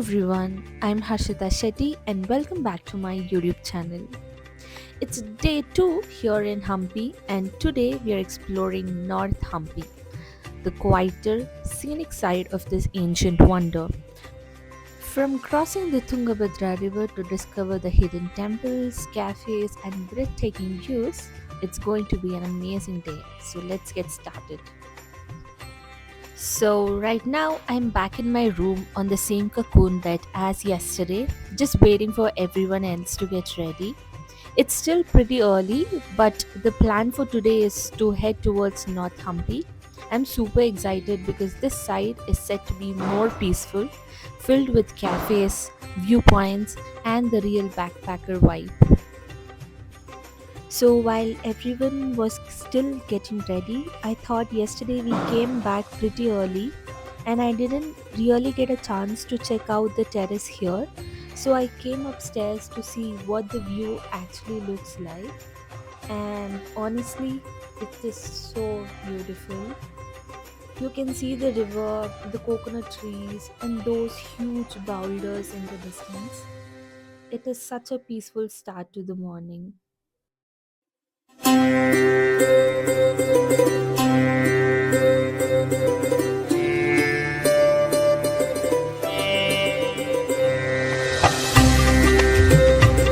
everyone, I'm Harshita Shetty and welcome back to my YouTube channel. It's day 2 here in Hampi and today we are exploring North Hampi, the quieter, scenic side of this ancient wonder. From crossing the Tungabhadra river to discover the hidden temples, cafes and breathtaking views, it's going to be an amazing day. So let's get started. So, right now I'm back in my room on the same cocoon bed as yesterday, just waiting for everyone else to get ready. It's still pretty early, but the plan for today is to head towards North Hampi. I'm super excited because this site is set to be more peaceful, filled with cafes, viewpoints, and the real backpacker vibe. So while everyone was still getting ready, I thought yesterday we came back pretty early and I didn't really get a chance to check out the terrace here. So I came upstairs to see what the view actually looks like. And honestly, it is so beautiful. You can see the river, the coconut trees, and those huge boulders in the distance. It is such a peaceful start to the morning.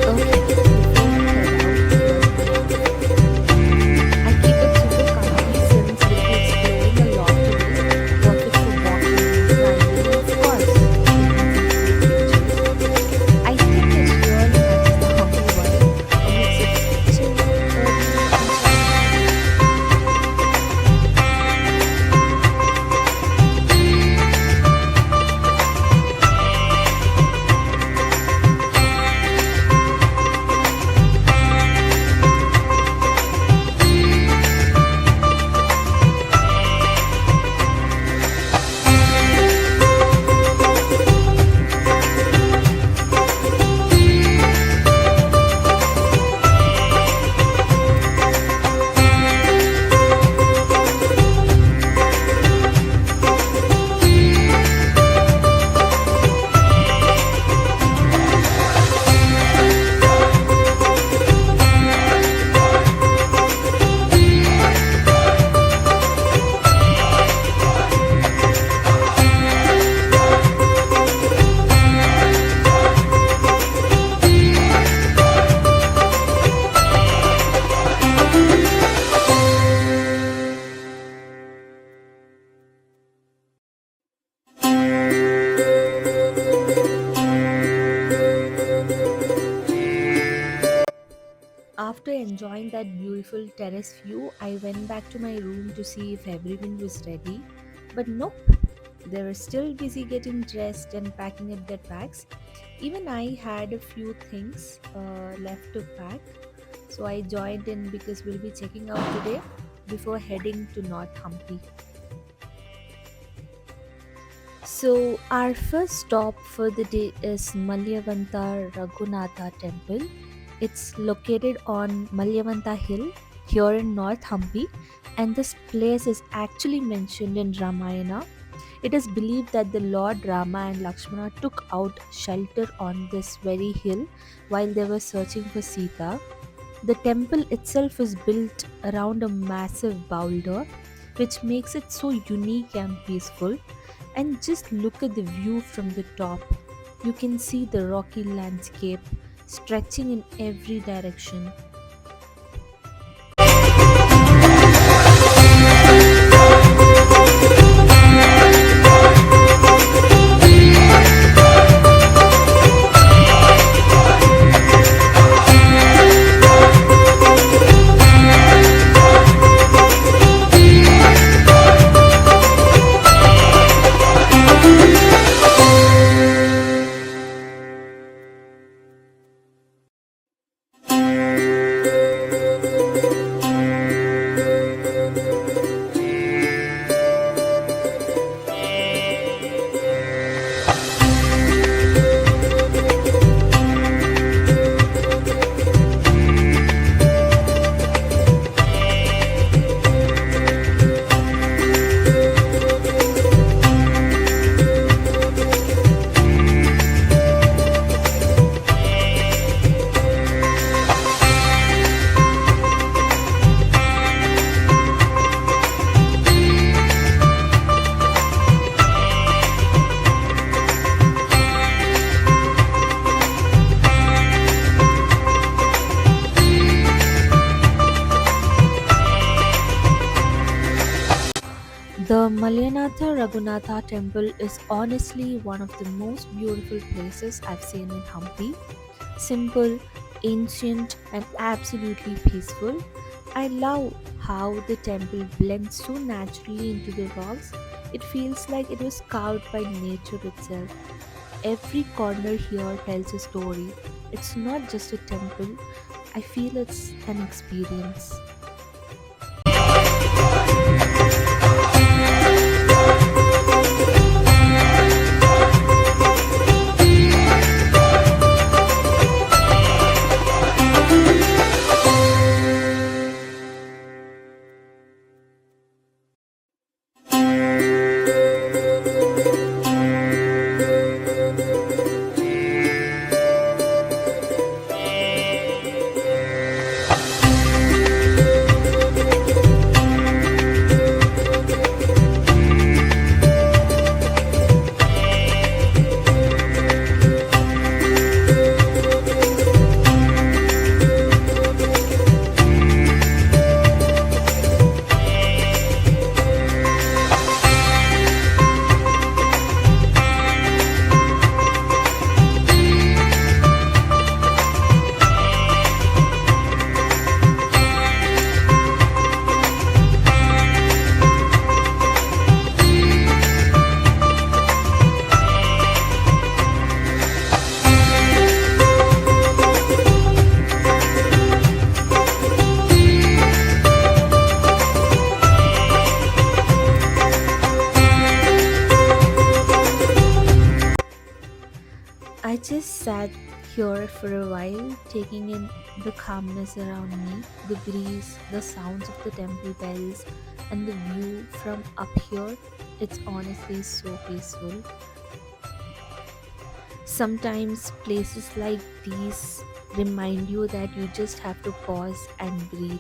Okay, before we head out, here's my outfit. I keep it super comfy since we'll be exploring a lot today. Perfect for walking, climbing, and of course, taking some great pictures. I think it really matches the humble vibe, a mix of chill, early, and charming. After enjoying that beautiful terrace view, I went back to my room to see if everyone was ready. But nope, they were still busy getting dressed and packing up their bags. Even I had a few things left to pack, so I joined in because we'll be checking out today before heading to North Hampi. So, our first stop for the day is Malyavanta Raghunatha Temple. It's located on Malyavanta Hill here in North Hampi, and this place is actually mentioned in Ramayana. It is believed that the Lord Rama and Lakshmana took out shelter on this very hill while they were searching for Sita. The temple itself is built around a massive boulder, which makes it so unique and peaceful. And just look at the view from the top. You can see the rocky landscape stretching in every direction. Raghunatha temple is honestly one of the most beautiful places I've seen in Hampi. Simple, ancient, and absolutely peaceful. I love how the temple blends so naturally into the rocks. It feels like it was carved by nature itself. Every corner here tells a story. It's not just a temple, I feel it's an experience. I just sat here for a while, taking in the calmness around me, the breeze, the sounds of the temple bells, and the view from up here. It's honestly so peaceful. Sometimes places like these remind you that you just have to pause and breathe.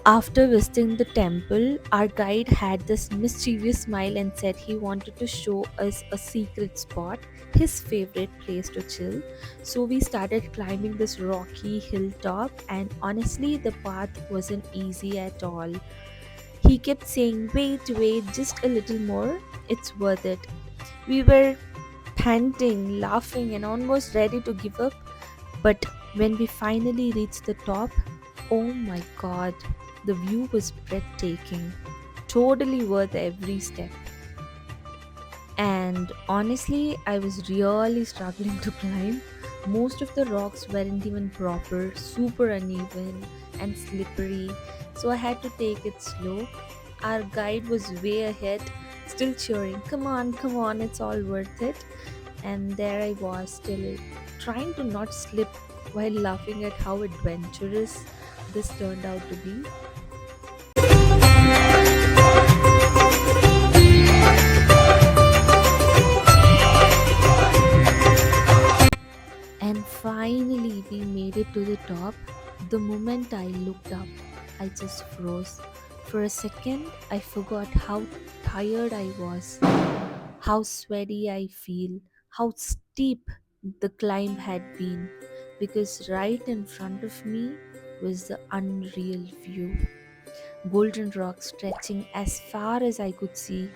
After visiting the temple, our guide had this mischievous smile and said he wanted to show us a secret spot, his favorite place to chill. So we started climbing this rocky hilltop, and honestly, the path wasn't easy at all. He kept saying, "Wait, wait, just a little more, it's worth it." We were panting, laughing, and almost ready to give up. But when we finally reached the top, oh my god, the view was breathtaking. Totally worth every step. And honestly, I was really struggling to climb. Most of the rocks weren't even proper, super uneven and slippery, so I had to take it slow. Our guide was way ahead, still cheering, come on, it's all worth it." And there I was, still trying to not slip while laughing at how adventurous this turned out to be. And finally, we made it to the top. The moment I looked up, I just froze. For a second, I forgot how tired I was, how sweaty I feel, how steep the climb had been, because right in front of me was the unreal view. Golden rocks stretching as far as I could see,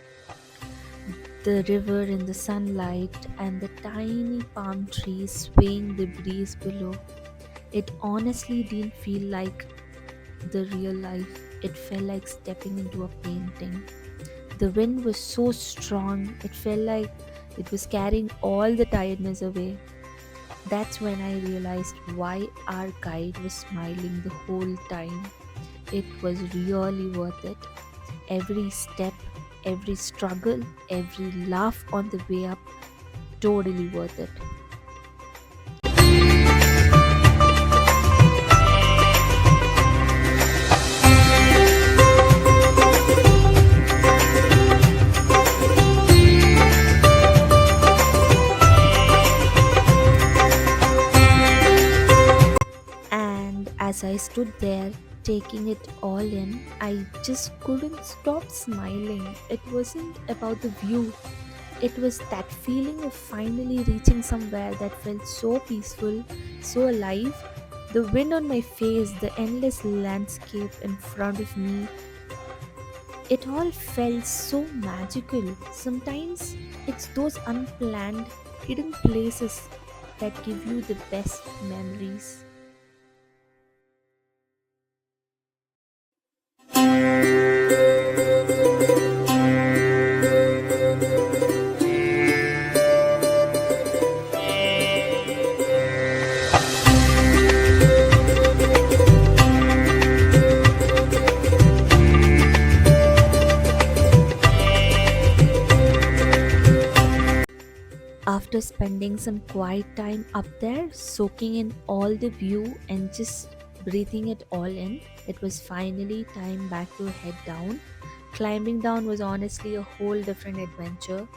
the river in the sunlight, and the tiny palm trees swaying the breeze below. It honestly didn't feel like the real life, it felt like stepping into a painting. The wind was so strong, it felt like it was carrying all the tiredness away. That's when I realized why our guide was smiling the whole time. It was really worth it. Every step, every struggle, every laugh on the way up, totally worth it. And as I stood there taking it all in, I just couldn't stop smiling. It wasn't about the view, it was that feeling of finally reaching somewhere that felt so peaceful, so alive. The wind on my face, the endless landscape in front of me, it all felt so magical. Sometimes it's those unplanned, hidden places that give you the best memories. After spending some quiet time up there, soaking in all the view and just breathing it all in, it was finally time back to head down. Climbing down was honestly a whole different adventure.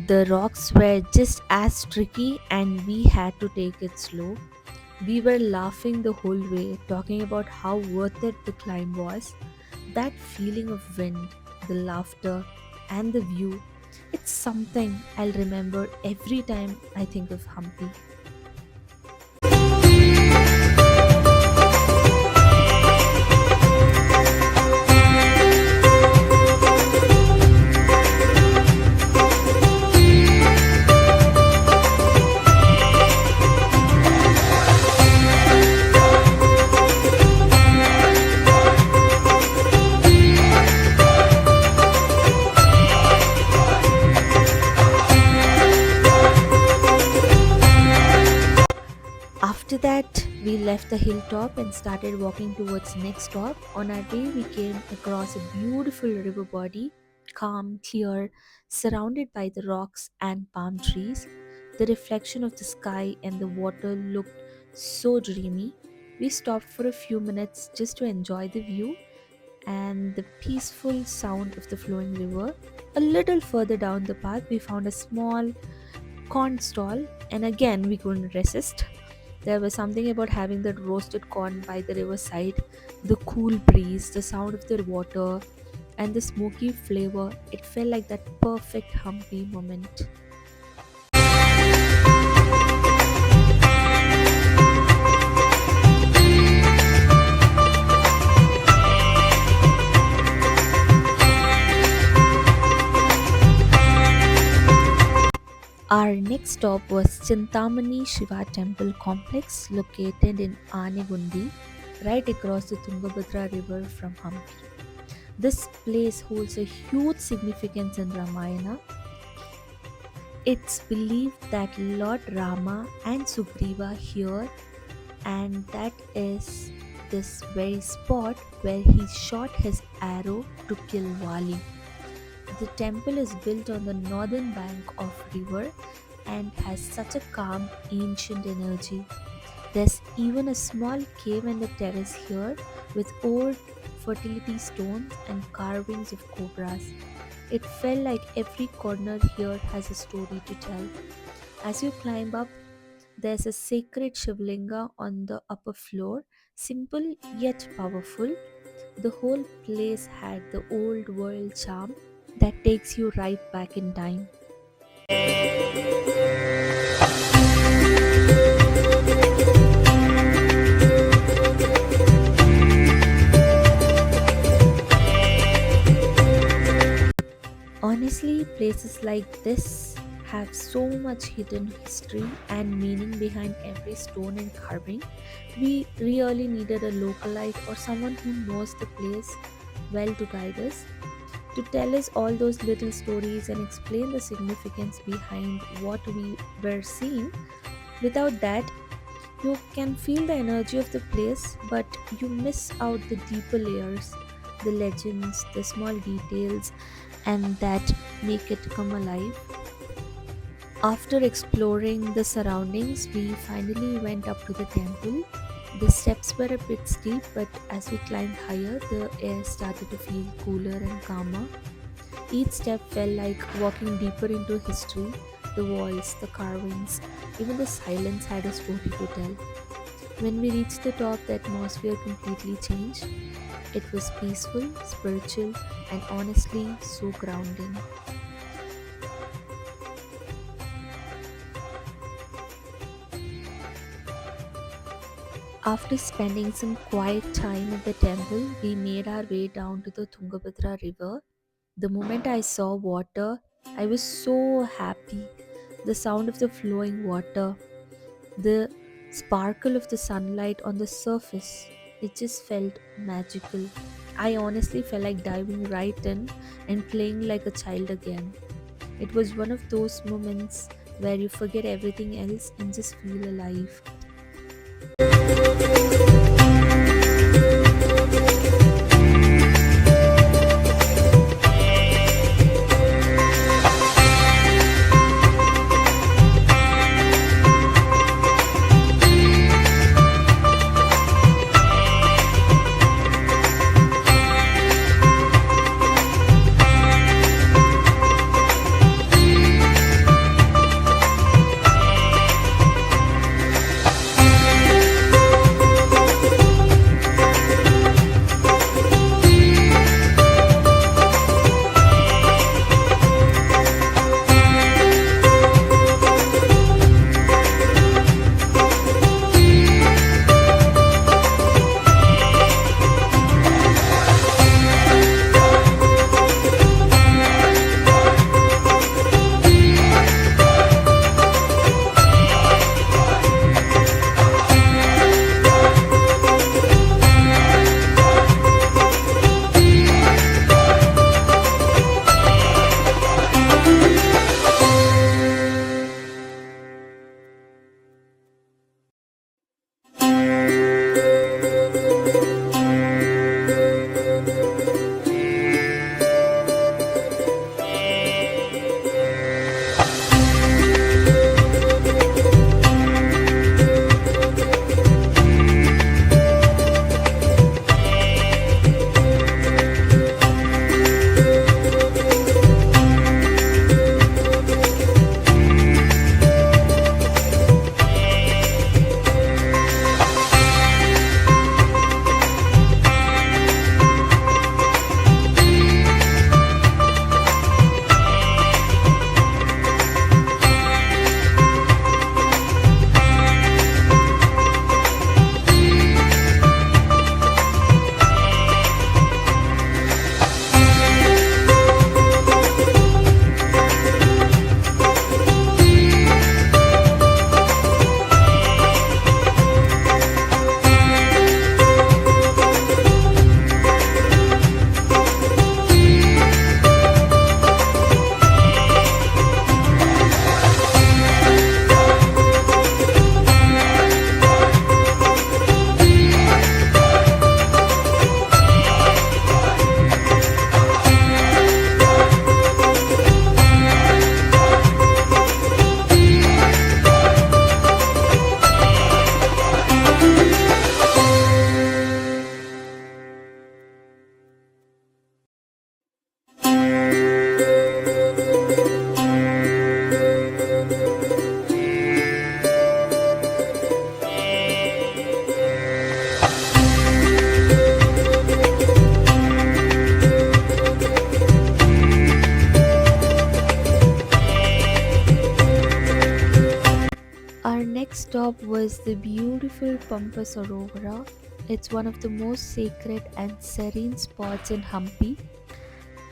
The rocks were just as tricky and we had to take it slow. We were laughing the whole way, talking about how worth it the climb was. That feeling of wind, the laughter, and the view, it's something I'll remember every time I think of Hampi. After that, we left the hilltop and started walking towards next stop. On our way, we came across a beautiful river body, calm, clear, surrounded by the rocks and palm trees. The reflection of the sky and the water looked so dreamy. We stopped for a few minutes just to enjoy the view and the peaceful sound of the flowing river. A little further down the path, we found a small corn stall, and again, we couldn't resist. There was something about having that roasted corn by the riverside, the cool breeze, the sound of the water, and the smoky flavor. It felt like that perfect Humpy moment. Our next stop was Chintamani Shiva Temple Complex located in Anegundi, right across the Tungabhadra River from Hampi. This place holds a huge significance in Ramayana. It's believed that Lord Rama and Sugriva here, and that is this very spot where he shot his arrow to kill Wali. The temple is built on the northern bank of river and has such a calm ancient energy. There's even a small cave in the terrace here with old fertility stones and carvings of cobras. It felt like every corner here has a story to tell. As you climb up, there's a sacred Shivlinga on the upper floor, simple yet powerful. The whole place had the old world charm that takes you right back in time. Honestly, places like this have so much hidden history and meaning behind every stone and carving. We really needed a local guide or someone who knows the place well to guide us, to tell us all those little stories and explain the significance behind what we were seeing. Without that, you can feel the energy of the place, but you miss out the deeper layers, the legends, the small details, and that make it come alive. After exploring the surroundings, we finally went up to the temple. The steps were a bit steep, but as we climbed higher, the air started to feel cooler and calmer. Each step felt like walking deeper into history. The walls, the carvings, even the silence had a story to tell. When we reached the top, the atmosphere completely changed. It was peaceful, spiritual, and honestly so grounding. After spending some quiet time at the temple, we made our way down to the Tungabhadra river. The moment I saw water, I was so happy. The sound of the flowing water, the sparkle of the sunlight on the surface, it just felt magical. I honestly felt like diving right in and playing like a child again. It was one of those moments where you forget everything else and just feel alive. Our next stop was the beautiful Pampa Sarovara. It's one of the most sacred and serene spots in Hampi.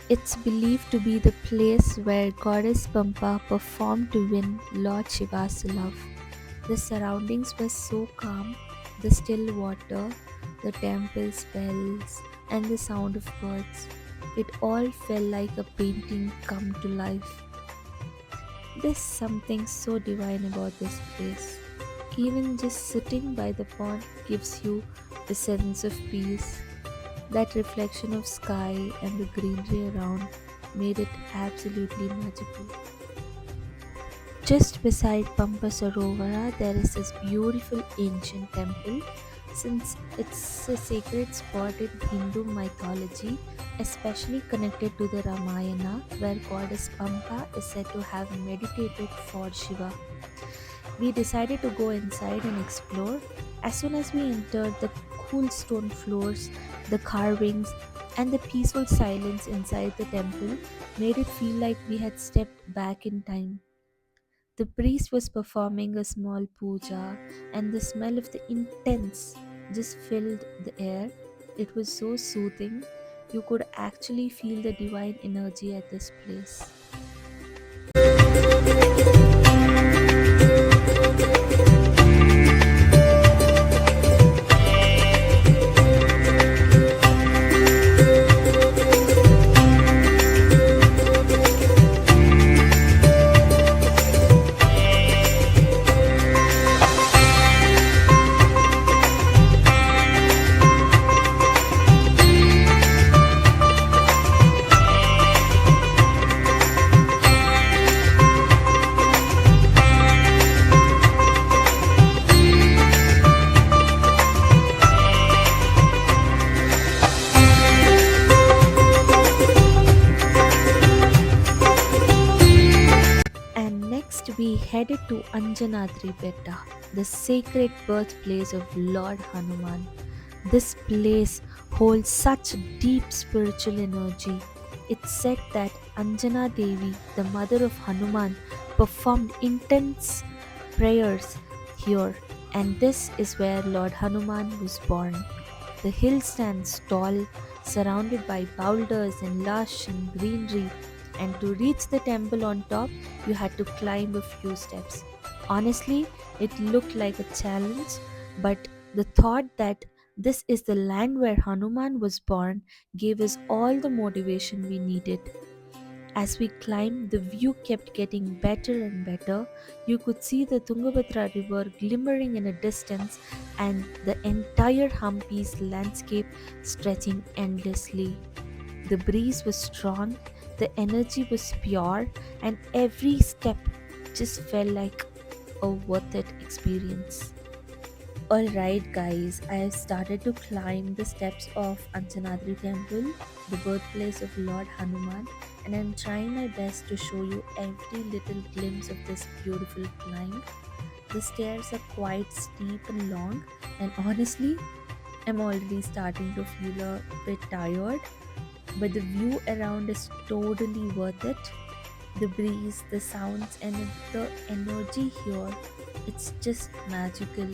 It's believed to be the place where goddess Pampa performed to win Lord Shiva's love. The surroundings were so calm, the still water, the temple bells, and the sound of birds. It all felt like a painting come to life. There's something so divine about this place. Even just sitting by the pond gives you a sense of peace. That reflection of sky and the greenery around made it absolutely magical. Just beside Pampa Sarovara, there is this beautiful ancient temple. Since it's a sacred spot in Hindu mythology, especially connected to the Ramayana, where goddess Pampa is said to have meditated for Shiva. We decided to go inside and explore. As soon as we entered, the cool stone floors, the carvings, and the peaceful silence inside the temple made it feel like we had stepped back in time. The priest was performing a small puja, and the smell of the incense just filled the air. It was so soothing. You could actually feel the divine energy at this place. And next we headed to Anjanadri Betta, the sacred birthplace of Lord Hanuman. This place holds such deep spiritual energy. It's said that Anjana Devi, the mother of Hanuman, performed intense prayers here, and this is where Lord Hanuman was born. The hill stands tall, surrounded by boulders and lush and greenery, and to reach the temple on top, you had to climb a few steps. Honestly, it looked like a challenge, but the thought that this is the land where Hanuman was born gave us all the motivation we needed. As we climbed, the view kept getting better and better. You could see the Tungabhadra river glimmering in a distance and the entire Hampi's landscape stretching endlessly. The breeze was strong, the energy was pure, and every step just felt like a worth it experience. Alright, guys, I have started to climb the steps of Anjanadri Temple, the birthplace of Lord Hanuman, and I'm trying my best to show you every little glimpse of this beautiful climb. The stairs are quite steep and long, and honestly, I'm already starting to feel a bit tired, but the view around is totally worth it. The breeze, the sounds, and the energy here, it's just magical.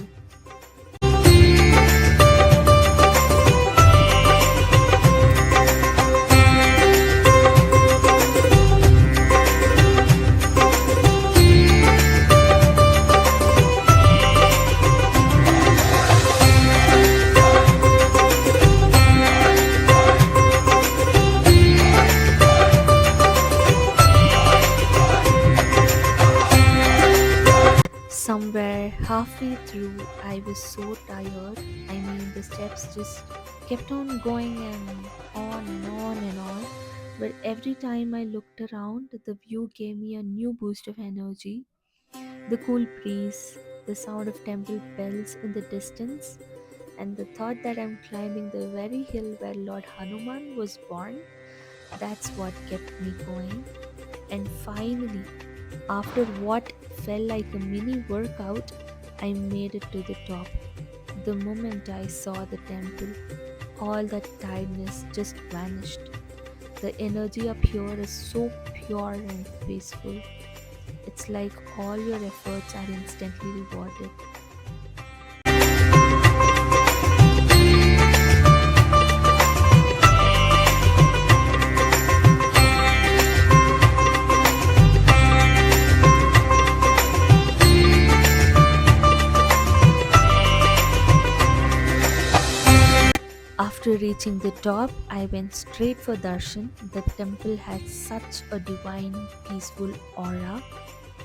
Somewhere halfway through, I was so tired. I mean, the steps just kept on going and on and on and on. But every time I looked around, the view gave me a new boost of energy. The cool breeze, the sound of temple bells in the distance, and the thought that I'm climbing the very hill where Lord Hanuman was born, that's what kept me going. And finally, after what felt like a mini workout, I made it to the top. The moment I saw the temple, all that tiredness just vanished. The energy up here is so pure and peaceful. It's like all your efforts are instantly rewarded. After reaching the top, I went straight for darshan. The temple had such a divine, peaceful aura.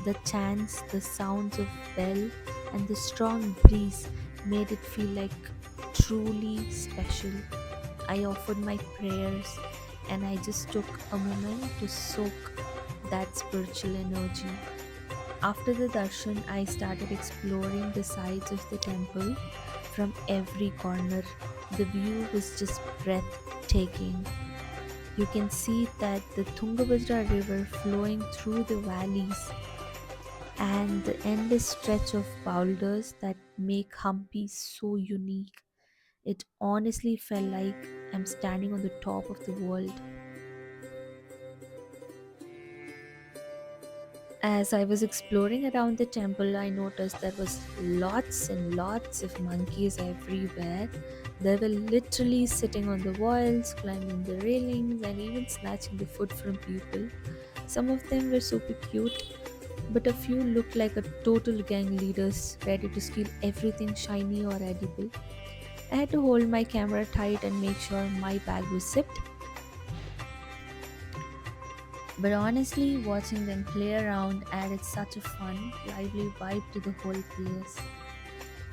The chants, the sounds of bell, and the strong breeze made it feel like truly special. I offered my prayers and I just took a moment to soak that spiritual energy. After the darshan, I started exploring the sides of the temple from every corner. The view was just breathtaking. You can see that the Tungabhadra river flowing through the valleys, and the endless stretch of boulders that make Hampi so unique. It honestly felt like I'm standing on the top of the world. As I was exploring around the temple, I noticed there was lots and lots of monkeys everywhere. They were literally sitting on the walls, climbing the railings, and even snatching the food from people. Some of them were super cute, but a few looked like a total gang leaders ready to steal everything shiny or edible. I had to hold my camera tight and make sure my bag was zipped. But honestly, watching them play around added such a fun, lively vibe to the whole place.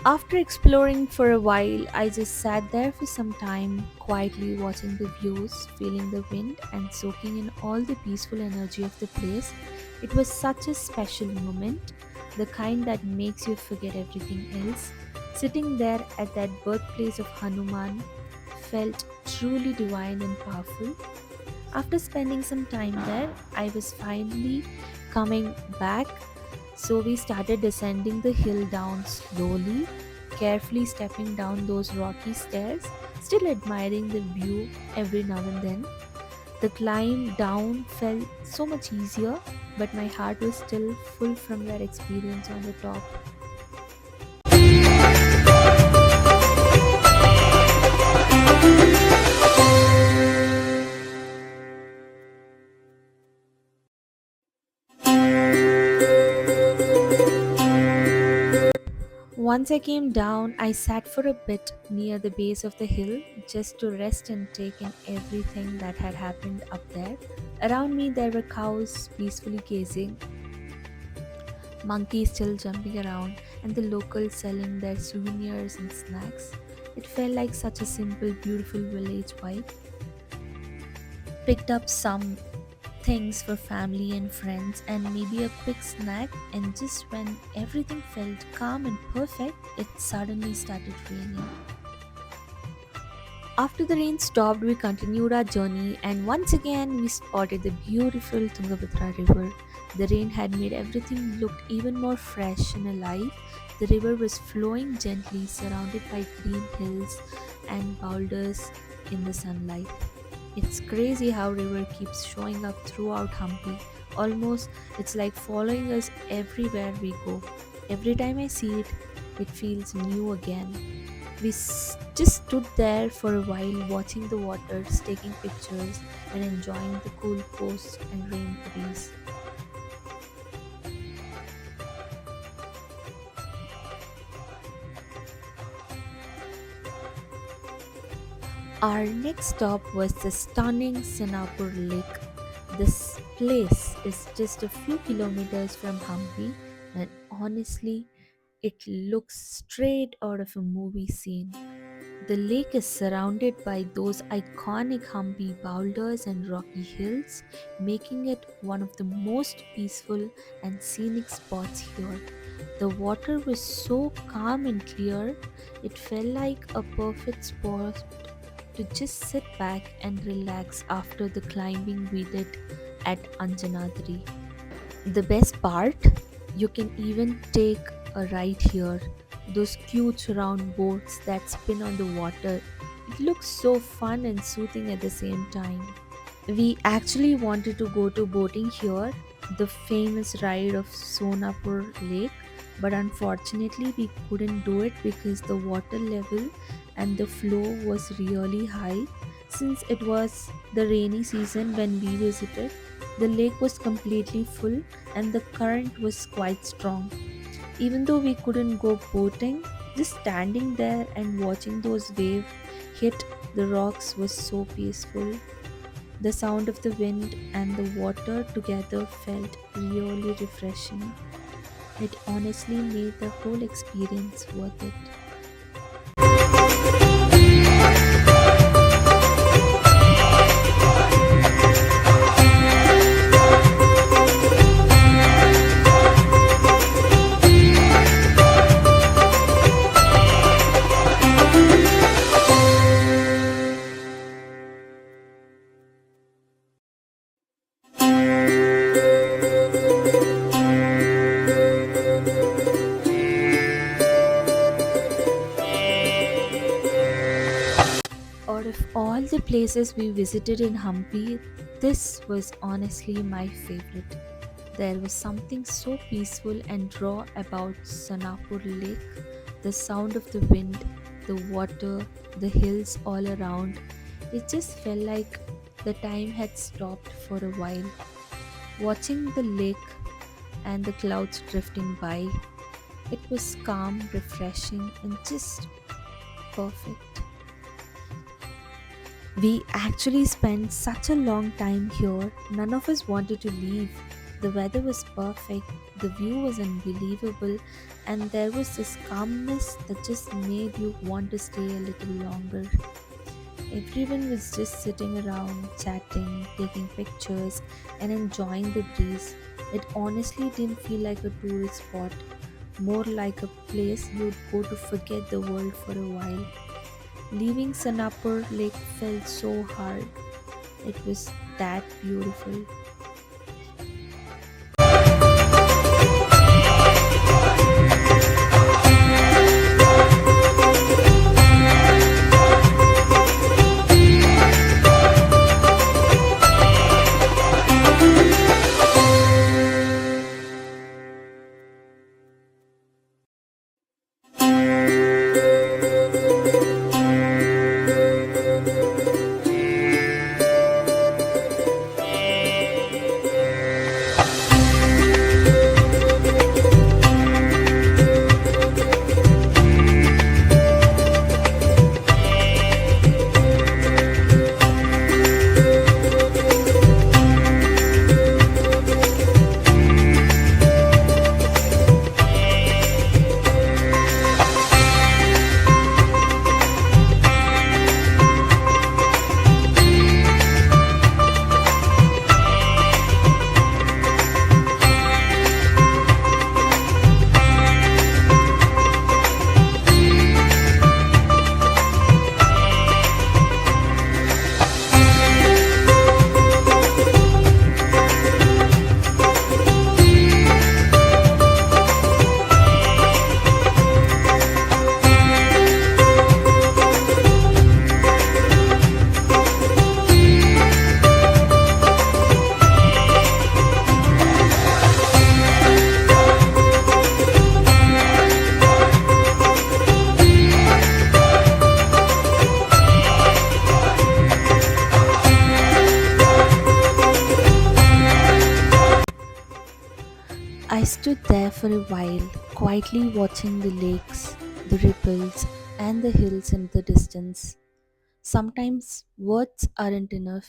After exploring for a while, I just sat there for some time, quietly watching the views, feeling the wind, and soaking in all the peaceful energy of the place. It was such a special moment, the kind that makes you forget everything else. Sitting there at that birthplace of Hanuman felt truly divine and powerful. After spending some time there, I was finally coming back, so we started descending the hill down slowly, carefully stepping down those rocky stairs, still admiring the view every now and then. The climb down felt so much easier, but my heart was still full from that experience on the top. Once I came down, I sat for a bit near the base of the hill just to rest and take in everything that had happened up there. Around me, there were cows peacefully gazing, monkeys still jumping around, and the locals selling their souvenirs and snacks. It felt like such a simple, beautiful village vibe. Picked up some things for family and friends, and maybe a quick snack. And just when everything felt calm and perfect, it suddenly started raining. After the rain stopped, we continued our journey, and once again we spotted the beautiful Tungabhadra river. The rain had made everything look even more fresh and alive. The river was flowing gently, surrounded by green hills and boulders in the sunlight. It's crazy how river keeps showing up throughout Hampi. Almost it's like following us everywhere we go. Every time I see it, it feels new again. Just stood there for a while watching the waters, taking pictures and enjoying the cool coast and rain breeze. Our next stop was the stunning Sinapur Lake. This place is just a few kilometers from Hampi, and honestly, it looks straight out of a movie scene. The lake is surrounded by those iconic Hampi boulders and rocky hills, making it one of the most peaceful and scenic spots here. The water was so calm and clear, it felt like a perfect spot to just sit back and relax after the climbing we did at Anjanadri. The best part, you can even take a ride here. Those cute round boats that spin on the water. It looks so fun and soothing at the same time. We actually wanted to go to boating here, the famous ride of Sonapur Lake, but unfortunately we couldn't do it because the water level and the flow was really high. Since it was the rainy season when we visited, the lake was completely full and the current was quite strong. Even though we couldn't go boating, just standing there and watching those waves hit the rocks was so peaceful. The sound of the wind and the water together felt really refreshing. It honestly made the whole experience worth it. places we visited in Hampi, this was honestly my favorite. There was something so peaceful and raw about Sanapur Lake. The sound of the wind, the water, the hills all around. It just felt like the time had stopped for a while. Watching the lake and the clouds drifting by, it was calm, refreshing, and just perfect. We actually spent such a long time here, none of us wanted to leave. The weather was perfect, the view was unbelievable, and there was this calmness that just made you want to stay a little longer. Everyone was just sitting around, chatting, taking pictures, and enjoying the breeze. It honestly didn't feel like a tourist spot, more like a place you'd go to forget the world for a while. Leaving Sanapur Lake felt so hard. It was that beautiful. I stood there for a while, quietly watching the lakes, the ripples, and the hills in the distance. Sometimes words aren't enough.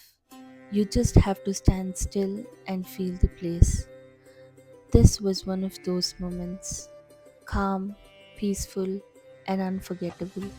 You just have to stand still and feel the place. This was one of those moments, calm, peaceful, and unforgettable.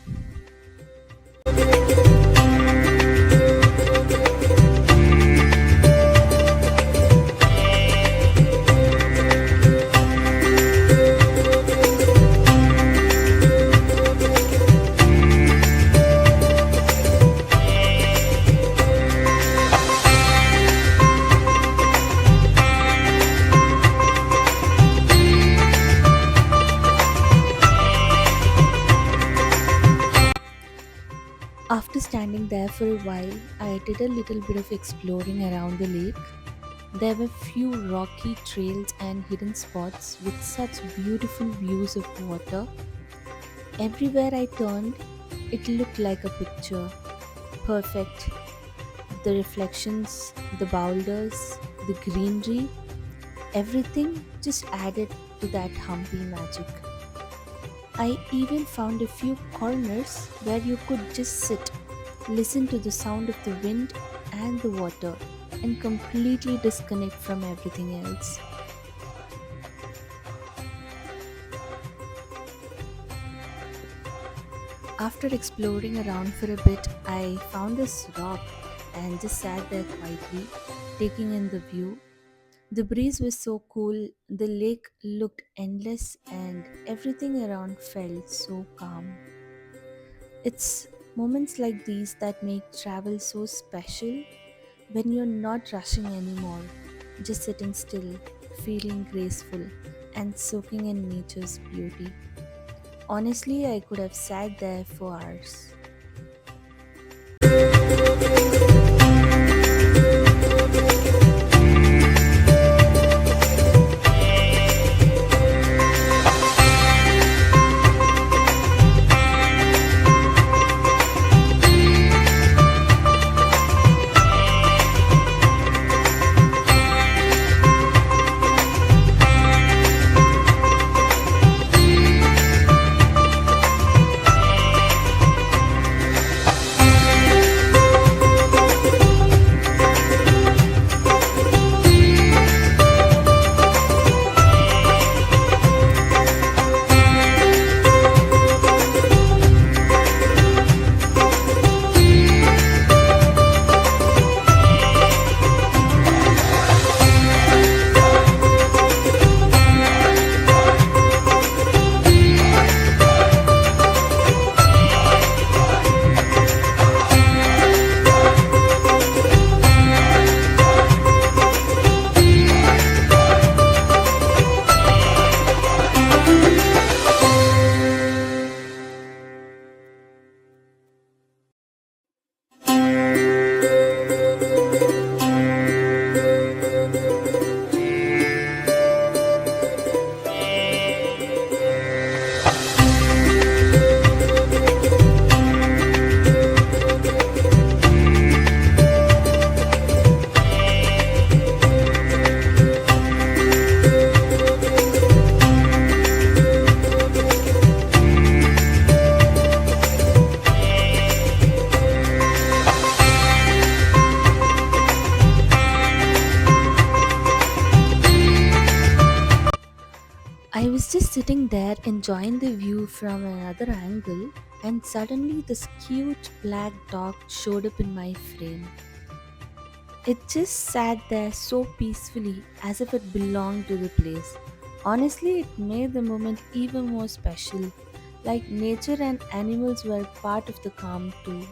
After standing there for a while, I did a little bit of exploring around the lake. There were few rocky trails and hidden spots with such beautiful views of water. Everywhere I turned, it looked like a picture. Perfect. The reflections, the boulders, the greenery, everything just added to that Hampi magic. I even found a few corners where you could just sit, listen to the sound of the wind and the water, and completely disconnect from everything else. After exploring around for a bit, I found this rock and just sat there quietly, taking in the view. The breeze was so cool, the lake looked endless, and everything around felt so calm. It's moments like these that make travel so special when you're not rushing anymore, just sitting still, feeling graceful, and soaking in nature's beauty. Honestly, I could have sat there for hours. sitting there enjoying the view from another angle, and suddenly this cute black dog showed up in my frame. It just sat there so peacefully as if it belonged to the place. Honestly, it made the moment even more special, like nature and animals were part of the calm too.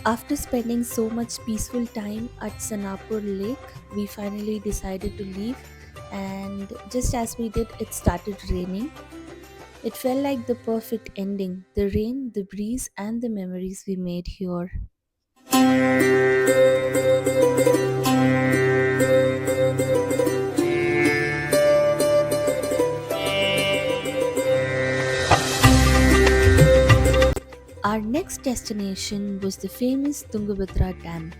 After spending so much peaceful time at Sanapur Lake, we finally decided to leave, and just as we did, it started raining. It felt like the perfect ending, the rain, the breeze, and the memories we made here. Our next destination was the famous Tungabhadra Dam.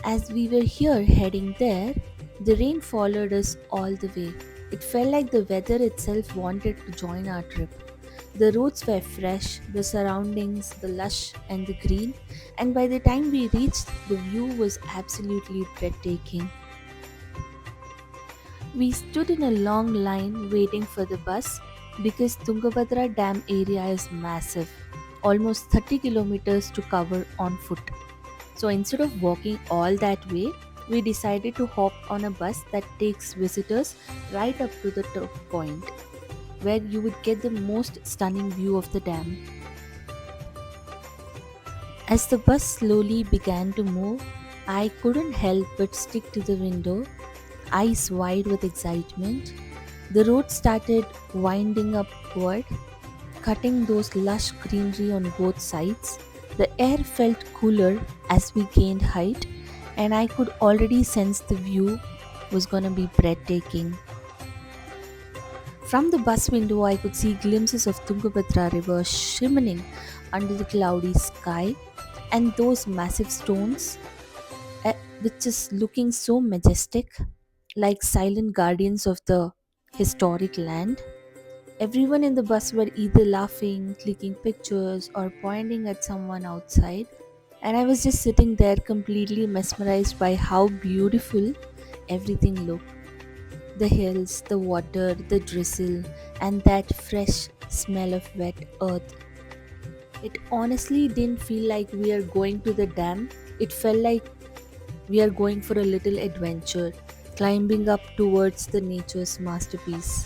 As we were here heading there, the rain followed us all the way. It felt like the weather itself wanted to join our trip. The roads were fresh, the surroundings, the lush and the green, and by the time we reached, the view was absolutely breathtaking. We stood in a long line waiting for the bus because Tungabhadra Dam area is massive, almost 30 kilometers to cover on foot. So instead of walking all that way, we decided to hop on a bus that takes visitors right up to the top point, where you would get the most stunning view of the dam. As the bus slowly began to move, I couldn't help but stick to the window, eyes wide with excitement. The road started winding upward, cutting those lush greenery on both sides. The air felt cooler as we gained height, and I could already sense the view was gonna be breathtaking. From the bus window, I could see glimpses of Tungabhadra River shimmering under the cloudy sky, and those massive stones, which is looking so majestic, like silent guardians of the historic land. Everyone in the bus were either laughing, clicking pictures, or pointing at someone outside, and I was just sitting there completely mesmerized by how beautiful everything looked. The hills, the water, the drizzle, and that fresh smell of wet earth. It honestly didn't feel like we are going to the dam, it felt like we are going for a little adventure, climbing up towards the nature's masterpiece.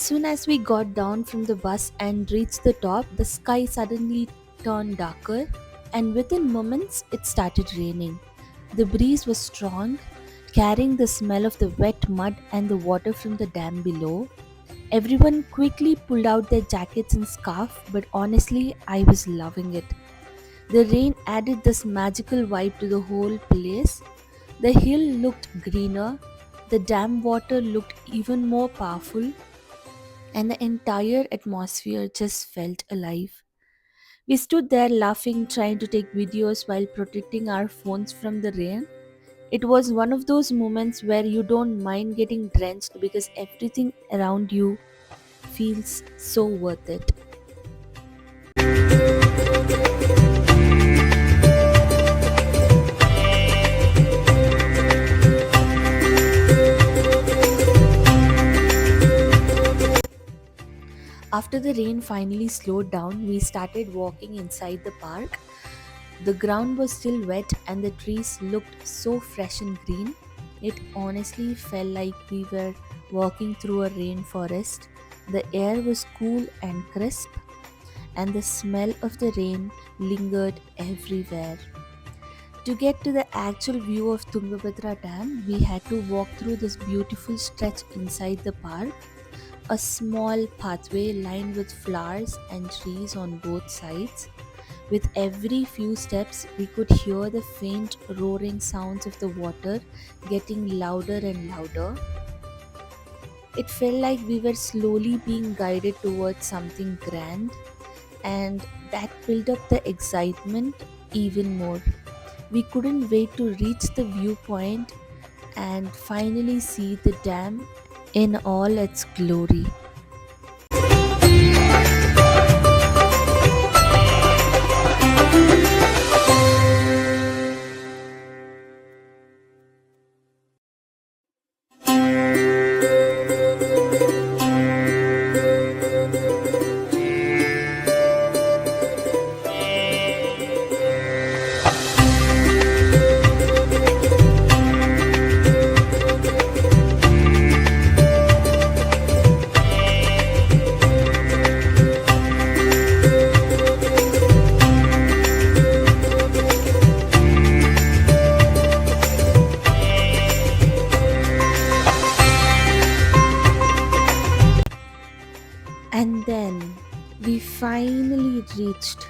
soon as we got down from the bus and reached the top, the sky suddenly turned darker, and within moments it started raining. The breeze was strong, carrying the smell of the wet mud and the water from the dam below. Everyone quickly pulled out their jackets and scarf, but honestly, I was loving it. The rain added this magical vibe to the whole place. The hill looked greener, the dam water looked even more powerful, and the entire atmosphere just felt alive. We stood there laughing, trying to take videos while protecting our phones from the rain. It was one of those moments where you don't mind getting drenched because everything around you feels so worth it. After the rain finally slowed down, we started walking inside the park. The ground was still wet and the trees looked so fresh and green. It honestly felt like we were walking through a rainforest. The air was cool and crisp, and the smell of the rain lingered everywhere. To get to the actual view of Tungabhadra Dam, we had to walk through this beautiful stretch inside the park, a small pathway lined with flowers and trees on both sides. With every few steps, we could hear the faint roaring sounds of the water getting louder and louder. It felt like we were slowly being guided towards something grand, and that built up the excitement even more. We couldn't wait to reach the viewpoint and finally see the dam in all its glory. And then we finally reached.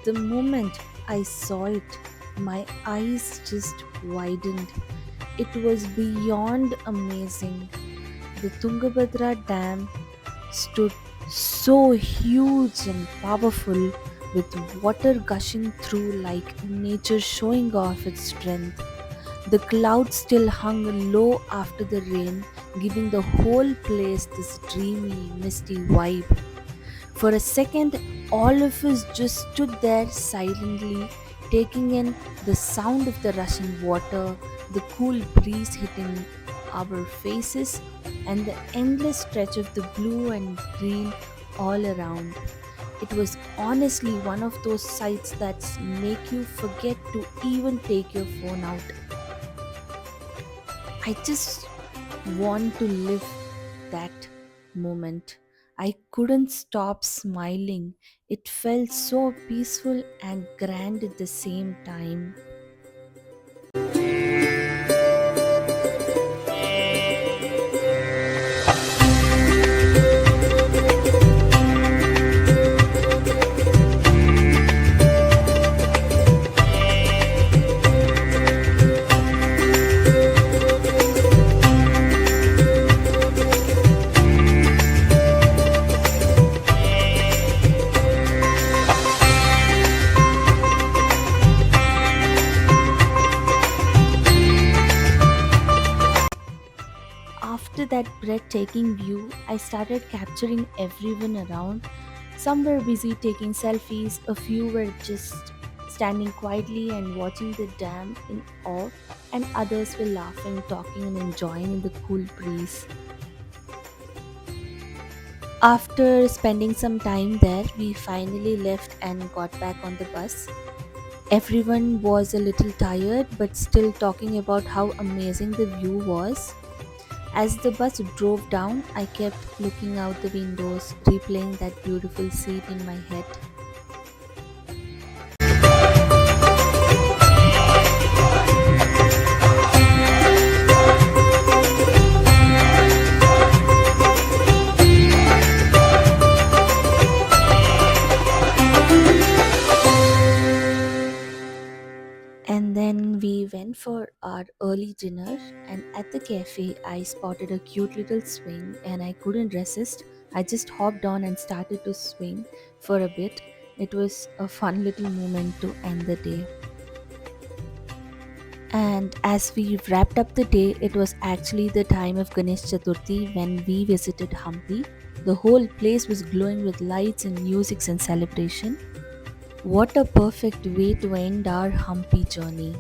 The moment I saw it, my eyes just widened. It was beyond amazing. The Tungabhadra Dam stood so huge and powerful, with water gushing through like nature showing off its strength. The clouds still hung low after the rain, giving the whole place this dreamy, misty vibe. For a second, all of us just stood there silently, taking in the sound of the rushing water, the cool breeze hitting our faces, and the endless stretch of the blue and green all around. It was honestly one of those sights that make you forget to even take your phone out. I just want to live that moment. I couldn't stop smiling. It felt so peaceful and grand at the same time. After that breathtaking view, I started capturing everyone around. Some were busy taking selfies, a few were just standing quietly and watching the dam in awe, and others were laughing, talking, and enjoying the cool breeze. After spending some time there, we finally left and got back on the bus. Everyone was a little tired but still talking about how amazing the view was. As the bus drove down, I kept looking out the windows, replaying that beautiful scene in my head. And then we went for our early dinner, and at the cafe, I spotted a cute little swing and I couldn't resist. I just hopped on and started to swing for a bit. It was a fun little moment to end the day. And as we wrapped up the day, it was actually the time of Ganesh Chaturthi when we visited Hampi. The whole place was glowing with lights and music and celebration. What a perfect way to end our Hampi journey.